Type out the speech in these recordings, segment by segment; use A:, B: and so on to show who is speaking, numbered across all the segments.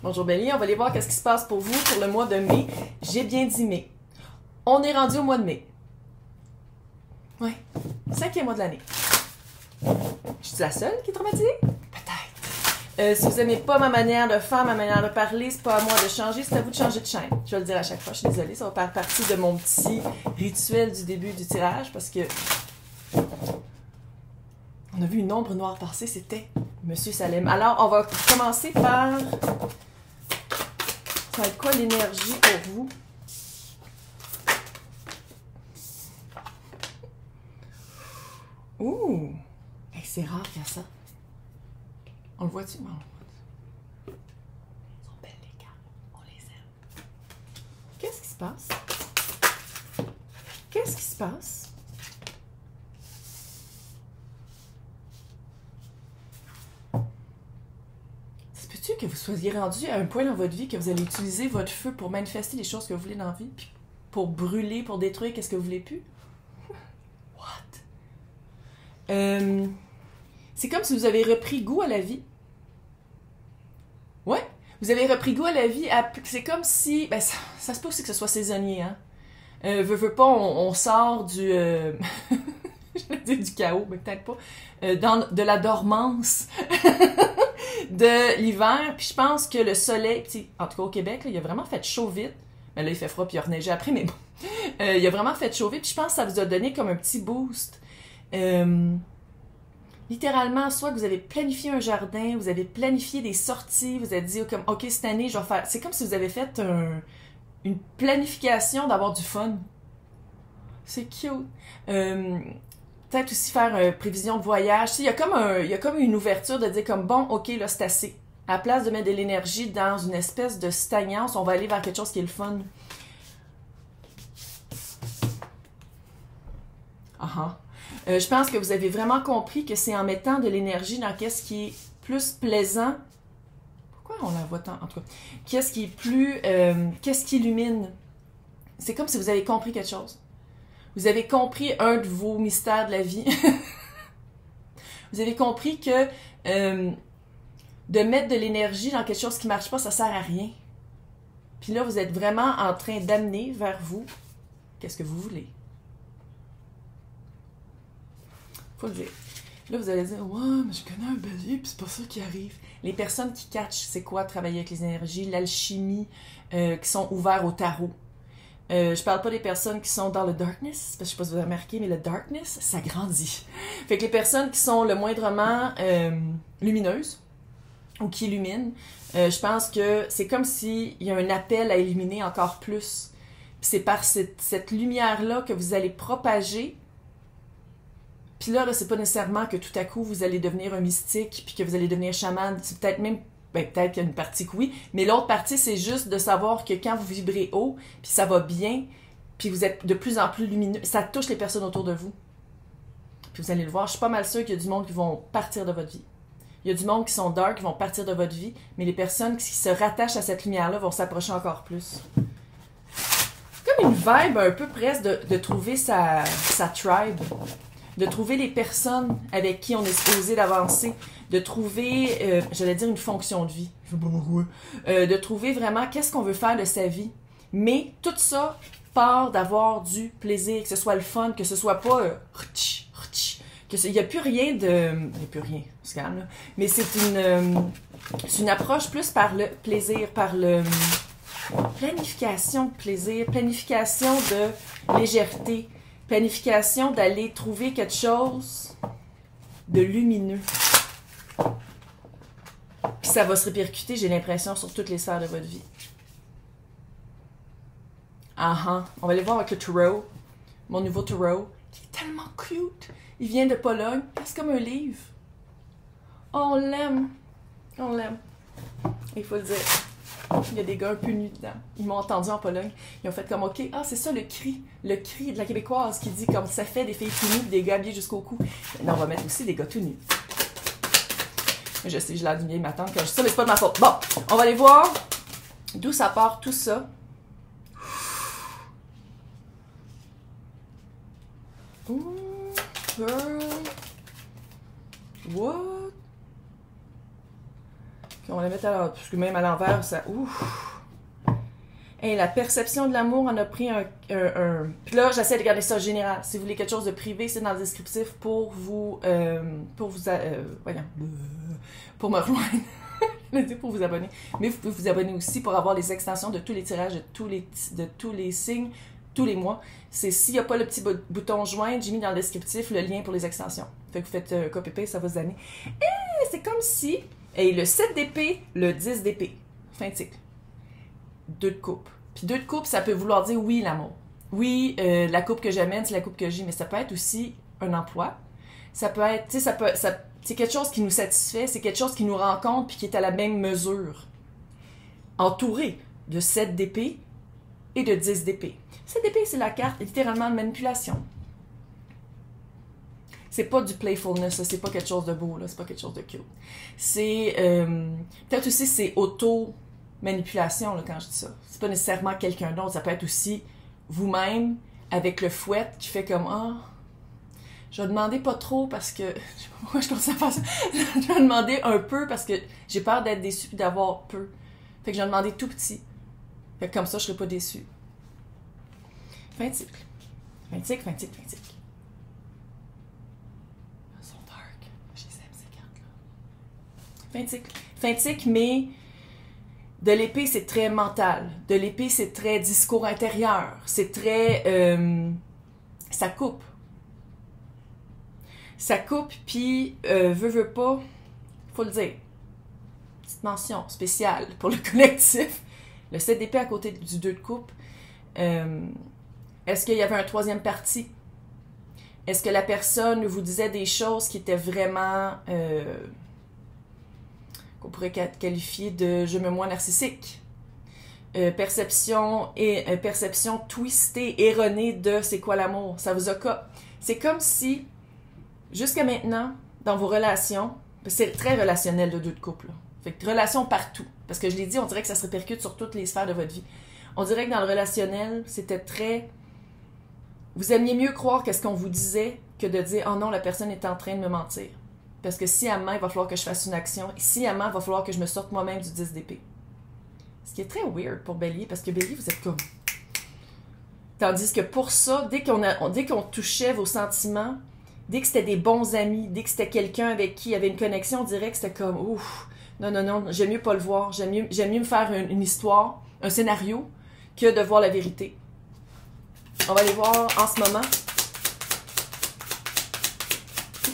A: Bonjour Bélie, on va aller voir qu'est-ce qui se passe pour vous pour le mois de mai. J'ai bien dit mai. On est rendu au mois de mai. Ouais, 5e mois de l'année. Je suis la seule qui est traumatisée? Peut-être. Si vous n'aimez pas ma manière de faire, ma manière de parler, c'est pas à moi de changer, c'est à vous de changer de chaîne. Je vais le dire à chaque fois, je suis désolée, ça va faire partie de mon petit rituel du début du tirage parce que on a vu une ombre noire passer, c'était Monsieur Salem. Alors, on va commencer par... Ça va être quoi l'énergie pour vous? Ouh! Hey, c'est rare qu'il y a ça. On le voit-tu? Non, on le voit-tu. Ils sont belles les cartes. On les aime. Qu'est-ce qui se passe? Qu'est-ce qui se passe? Peux-tu que vous soyez rendu à un point dans votre vie que vous allez utiliser votre feu pour manifester les choses que vous voulez dans la vie, puis pour brûler, pour détruire qu'est-ce que vous voulez plus? What? C'est comme si vous avez repris goût à la vie. Ouais, vous avez repris goût à la vie. C'est comme si... Ben, ça se peut aussi que ce soit saisonnier, hein? Veux pas, on sort du... je vais dire du chaos, mais peut-être pas. De la dormance. De l'hiver, puis je pense que le soleil, en tout cas au Québec, là, il a vraiment fait chaud vite. Mais là, il fait froid, puis il a reneigé après, mais bon. Il a vraiment fait chaud vite, puis je pense que ça vous a donné comme un petit boost. Littéralement, soit que vous avez planifié un jardin, vous avez planifié des sorties, vous avez dit, comme, OK, cette année, je vais faire... C'est comme si vous avez fait une planification d'avoir du fun. C'est cute. Peut-être aussi faire prévision de voyage. Il y a comme une ouverture de dire comme bon, ok, là c'est assez. À la place de mettre de l'énergie dans une espèce de stagnance, on va aller vers quelque chose qui est le fun. Je pense que vous avez vraiment compris que c'est en mettant de l'énergie dans qu'est-ce qui est plus plaisant. Pourquoi on la voit tant? En tout cas, qu'est-ce qui est plus... qu'est-ce qui illumine? C'est comme si vous avez compris quelque chose. Vous avez compris un de vos mystères de la vie. Vous avez compris que de mettre de l'énergie dans quelque chose qui ne marche pas, ça ne sert à rien. Puis là, vous êtes vraiment en train d'amener vers vous qu'est-ce que vous voulez. Faut le dire. Là, vous allez dire, ouais, mais je connais un bélier, puis c'est pas ça qui arrive. Les personnes qui catchent, c'est quoi travailler avec les énergies, l'alchimie, qui sont ouverts au tarot. Je parle pas des personnes qui sont dans le darkness, parce que je sais pas si vous avez remarqué, mais le darkness, ça grandit. Fait que les personnes qui sont le moindrement lumineuses, ou qui illuminent, je pense que c'est comme s'il y a un appel à illuminer encore plus. Puis c'est par cette lumière-là que vous allez propager. Puis là, c'est pas nécessairement que tout à coup, vous allez devenir un mystique, puis que vous allez devenir chaman. C'est peut-être même... Ben, peut-être qu'il y a une partie que oui, mais l'autre partie, c'est juste de savoir que quand vous vibrez haut, puis ça va bien, puis vous êtes de plus en plus lumineux, ça touche les personnes autour de vous. Puis vous allez le voir, je suis pas mal sûre qu'il y a du monde qui vont partir de votre vie. Il y a du monde qui sont dark, qui vont partir de votre vie, mais les personnes qui se rattachent à cette lumière-là vont s'approcher encore plus. Comme une vibe un peu presque de trouver sa tribe. De trouver les personnes avec qui on est supposé d'avancer, de trouver, j'allais dire une fonction de vie, je sais pas pourquoi, de trouver vraiment qu'est-ce qu'on veut faire de sa vie. Mais tout ça part d'avoir du plaisir, que ce soit le fun, que ce soit pas il n'y a plus rien de... Il n'y a plus rien, on se calme, là. Mais c'est une approche plus par le plaisir, par le... planification de plaisir, planification de légèreté, planification d'aller trouver quelque chose de lumineux. Puis ça va se répercuter, j'ai l'impression, sur toutes les sphères de votre vie. On va aller voir avec le tarot, mon nouveau tarot, qui est tellement cute. Il vient de Pologne, c'est comme un livre. Oh, on l'aime. On l'aime. Il faut le dire. Il y a des gars un peu nus dedans. Ils m'ont entendu en Pologne. Ils ont fait comme, OK, c'est ça le cri de la Québécoise qui dit comme ça fait des filles tout nues, des gars habillés jusqu'au cou. Non, on va mettre aussi des gars tout nus. Je sais, je l'ai admiré ma tante quand je dis ça, mais c'est pas de ma faute. Bon, on va aller voir d'où ça part tout ça. Ooh, girl. What? Puis on va la mettre à l'envers, parce que même à l'envers, ça... Ouf! Et la perception de l'amour en a pris un... Puis là, j'essaie de garder ça général. Si vous voulez quelque chose de privé, c'est dans le descriptif pour vous... voyons. Pour me rejoindre. Pour vous abonner. Mais vous pouvez vous abonner aussi pour avoir les extensions de tous les tirages, de tous les signes, tous les mois. C'est s'il n'y a pas le petit bouton joindre, j'ai mis dans le descriptif le lien pour les extensions. Fait que vous faites copy-paste, ça va vous donner. Et c'est comme si... Et le 7 d'épée, le 10 d'épée. Fin de cycle. 2 de coupe. Puis 2 de coupe, ça peut vouloir dire oui, l'amour. Oui, la coupe que j'amène, c'est la coupe que j'ai, mais ça peut être aussi un emploi. Ça peut être, tu sais, c'est quelque chose qui nous satisfait, c'est quelque chose qui nous rencontre puis qui est à la même mesure. Entouré de 7 d'épée et de 10 d'épée. 7 d'épée, c'est la carte littéralement de manipulation. C'est pas du playfulness, c'est pas quelque chose de beau, là, c'est pas quelque chose de cute. C'est, peut-être aussi, c'est auto-manipulation, là, quand je dis ça. C'est pas nécessairement quelqu'un d'autre, ça peut être aussi vous-même, avec le fouet, qui fait comme, ah, je vais demander pas trop parce que, je sais pas pourquoi je commence à faire ça, je vais demander un peu parce que j'ai peur d'être déçue et d'avoir peu. Fait que je vais demander tout petit. Fait que comme ça, je serai pas déçue. Fin de cycle. Fin de cycle, fin de cycle, fin de cycle. Elles sont dark. Je les aime, ces cartes-là. Fin de cycle. Fin de cycle, mais de l'épée, c'est très mental. De l'épée, c'est très discours intérieur. C'est très... ça coupe. Ça coupe, puis veut pas, faut le dire. Petite mention spéciale pour le collectif. Le 7 d'épée à côté du 2 de coupe. Est-ce qu'il y avait un troisième parti? Est-ce que la personne vous disait des choses qui étaient vraiment... qu'on pourrait qualifier de « je me moi narcissique ». Perception twistée, erronée de « c'est quoi l'amour ». Ça vous a... C'est comme si... Jusqu'à maintenant, dans vos relations, c'est très relationnel de 2 de couple. Là. Fait que relations partout. Parce que je l'ai dit, on dirait que ça se répercute sur toutes les sphères de votre vie. On dirait que dans le relationnel, c'était très... Vous aimiez mieux croire qu'est-ce qu'on vous disait que de dire « Oh non, la personne est en train de me mentir. » Parce que si elle ment, il va falloir que je fasse une action. Si elle ment, il va falloir que je me sorte moi-même du 10 d'épée. Ce qui est très weird pour Bélier, parce que Bélier, vous êtes comme... Tandis que pour ça, dès qu'on touchait vos sentiments, dès que c'était des bons amis, dès que c'était quelqu'un avec qui il y avait une connexion, on dirait que c'était comme « Ouf, non, j'aime mieux pas le voir. J'aime mieux me faire une histoire, un scénario, que de voir la vérité. » On va aller voir en ce moment.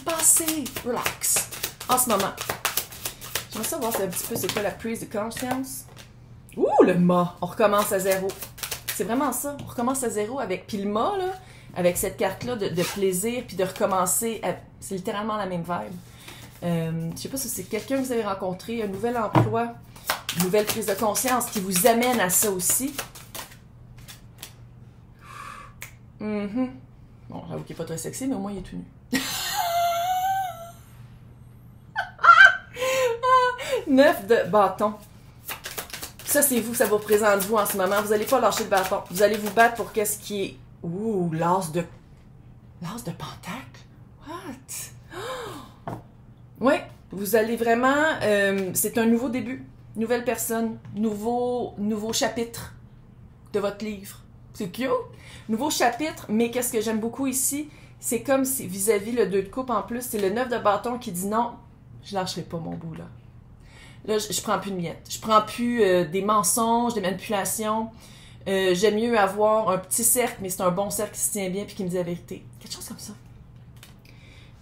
A: Passez, relax. En ce moment. J'aimerais savoir un petit peu c'est quoi la prise de conscience. Ouh, le mât. On recommence à zéro. C'est vraiment ça. On recommence à zéro avec... Puis le mât, là, avec cette carte-là de plaisir, puis de recommencer. C'est littéralement la même vibe. Je sais pas si c'est quelqu'un que vous avez rencontré, un nouvel emploi, une nouvelle prise de conscience qui vous amène à ça aussi. Bon, j'avoue qu'il n'est pas très sexy, mais au moins il est tout nu. 9 de bâton. Ça, c'est vous, ça vous représente vous en ce moment. Vous n'allez pas lâcher le bâton. Vous allez vous battre pour qu'est-ce qui est... Ouh, l'as de pentacle? What? Ouais, vous allez vraiment... c'est un nouveau début. Nouvelle personne. Nouveau chapitre de votre livre. C'est cute. Nouveau chapitre, mais qu'est-ce que j'aime beaucoup ici? C'est comme si, vis-à-vis le 2 de coupe en plus, c'est le 9 de bâton qui dit non, je lâcherai pas mon bout là. Là, je prends plus de miettes. Je prends plus des mensonges, des manipulations. J'aime mieux avoir un petit cercle, mais c'est un bon cercle qui se tient bien puis qui me dit la vérité. Quelque chose comme ça.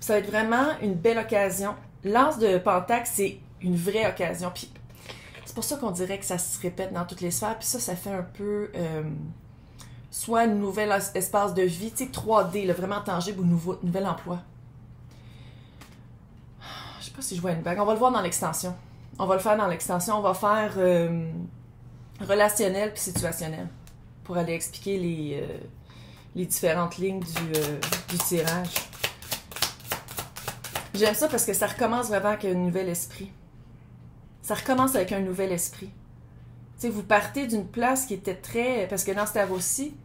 A: Ça va être vraiment une belle occasion. L'as de pentacle, c'est une vraie occasion. Puis c'est pour ça qu'on dirait que ça se répète dans toutes les sphères. Puis ça fait un peu... soit un nouvel espace de vie, tu sais, 3D, là, vraiment tangible ou nouvel emploi. Je sais pas si je vois une bague. On va le voir dans l'extension. On va le faire dans l'extension. On va faire relationnel puis situationnel pour aller expliquer les différentes lignes du tirage. J'aime ça parce que ça recommence vraiment avec un nouvel esprit. Ça recommence avec un nouvel esprit. Tu sais, vous partez d'une place qui était très... Parce que dans ce tarot-ci, tu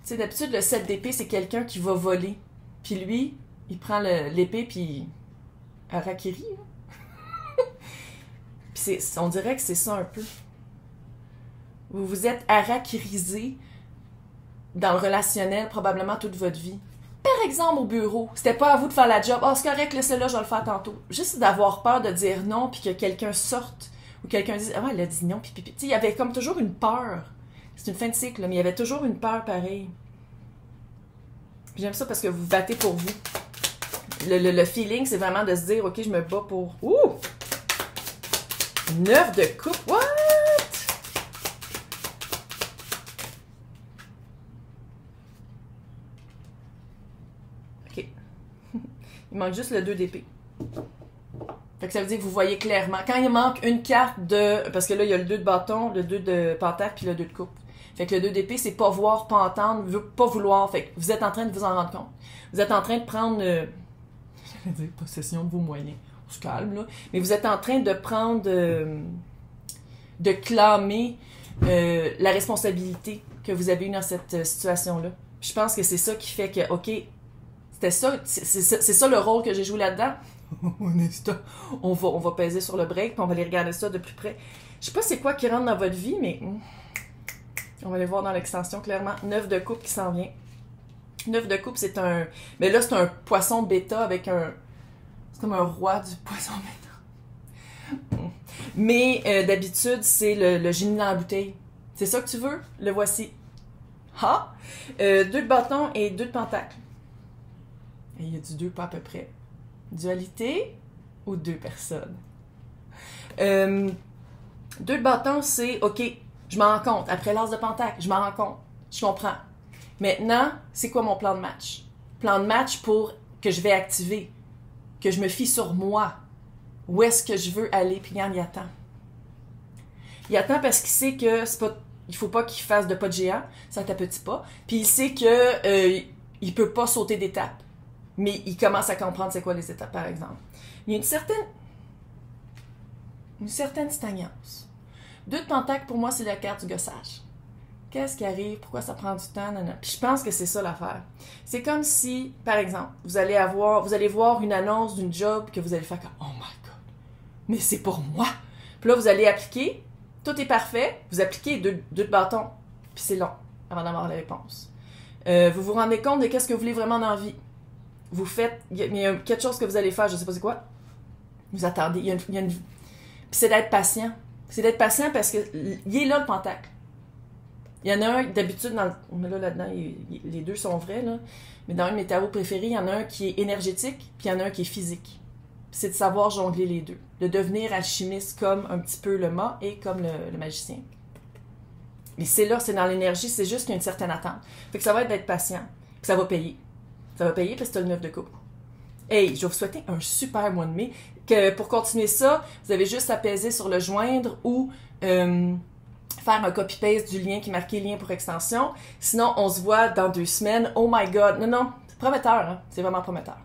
A: sais, d'habitude, le 7 d'épée, c'est quelqu'un qui va voler. Puis lui, il prend l'épée, puis... Harakiri, Puis on dirait que c'est ça un peu. Vous vous êtes harakiri dans le relationnel probablement toute votre vie. Par exemple, au bureau, c'était pas à vous de faire la job. « Ah, c'est correct, laissez-le, je vais le faire tantôt. » Juste d'avoir peur de dire non, puis que quelqu'un sorte, ou quelqu'un dise « Ah, elle a dit non, puis. » Tu sais, il y avait comme toujours une peur. C'est une fin de cycle, là, mais il y avait toujours une peur pareille. Puis j'aime ça parce que vous battez pour vous. Le feeling, c'est vraiment de se dire « Ok, je me bats pour... » Ouh! 9 de coupe. What? OK. Il manque juste le 2 d'épée. Fait que ça veut dire que vous voyez clairement. Quand il manque une carte de... Parce que là, il y a le 2 de bâton, le 2 de pentacle, puis le 2 de coupe. Fait que le 2 d'épée, c'est pas voir, pas entendre, pas vouloir. Fait que vous êtes en train de vous en rendre compte. Vous êtes en train de prendre... j'allais dire possession de vos moyens. On se calme, là. Mais vous êtes en train de prendre... de clamer la responsabilité que vous avez eue dans cette situation-là. Je pense que c'est ça qui fait que, OK, c'était ça, c'est ça le rôle que j'ai joué là-dedans. on va peser sur le break, puis on va aller regarder ça de plus près. Je sais pas c'est quoi qui rentre dans votre vie, mais on va aller voir dans l'extension, clairement. 9 de coupe qui s'en vient. 9 de coupe, c'est un... Mais là, c'est un poisson bêta avec un... C'est comme un roi du poisson bêta. Mais d'habitude, c'est le génie dans la bouteille. C'est ça que tu veux? Le voici. Ha! 2 de bâton et 2 de pentacle. Et il y a du 2 pas à peu près. Dualité ou 2 personnes? 2 de bâton, c'est OK, je m'en rends compte. Après l'as de pentacle, je m'en rends compte. Je comprends. Maintenant, c'est quoi mon plan de match? Plan de match pour que je vais activer. Que je me fie sur moi. Où est-ce que je veux aller? Puis regarde, il attend. Il attend parce qu'il sait que c'est pas, il faut pas qu'il fasse de pas de géant, ça t'apetit pas. Puis il sait que il peut pas sauter d'étapes. Mais il commence à comprendre c'est quoi les étapes, par exemple. Il y a une certaine stagnance. 2 de pentacle, pour moi, c'est la carte du gossage. Qu'est-ce qui arrive? Pourquoi ça prend du temps? Non, non. Puis je pense que c'est ça l'affaire. C'est comme si, par exemple, vous allez voir une annonce d'une job que vous allez faire comme « Oh my God! Mais c'est pour moi! » Puis là, vous allez appliquer. Tout est parfait. Vous appliquez 2 de bâton. Puis c'est long avant d'avoir la réponse. Vous vous rendez compte de qu'est-ce que vous voulez vraiment dans la vie. Vous faites... Il y a quelque chose que vous allez faire, je sais pas c'est quoi. Vous attendez. Il y a une... Puis c'est d'être patient. C'est d'être patient parce que il est là, le pentacle. Il y en a un, d'habitude, là-dedans, les deux sont vrais, là. Mais dans un de mes tarots préférés, il y en a un qui est énergétique, puis il y en a un qui est physique. C'est de savoir jongler les deux. De devenir alchimiste comme un petit peu le mât et comme le magicien. Mais c'est là, c'est dans l'énergie, c'est juste qu'il y a une certaine attente. Fait que ça va être d'être patient, puis ça va payer. Ça va payer parce que t'as le 9 de coupe. Hey, je vais vous souhaiter un super mois de mai. Que pour continuer ça, vous avez juste à peser sur le joindre ou faire un copy-paste du lien qui est marqué lien pour extension. Sinon, on se voit dans 2 semaines. Oh my God! Non, c'est prometteur, hein? C'est vraiment prometteur.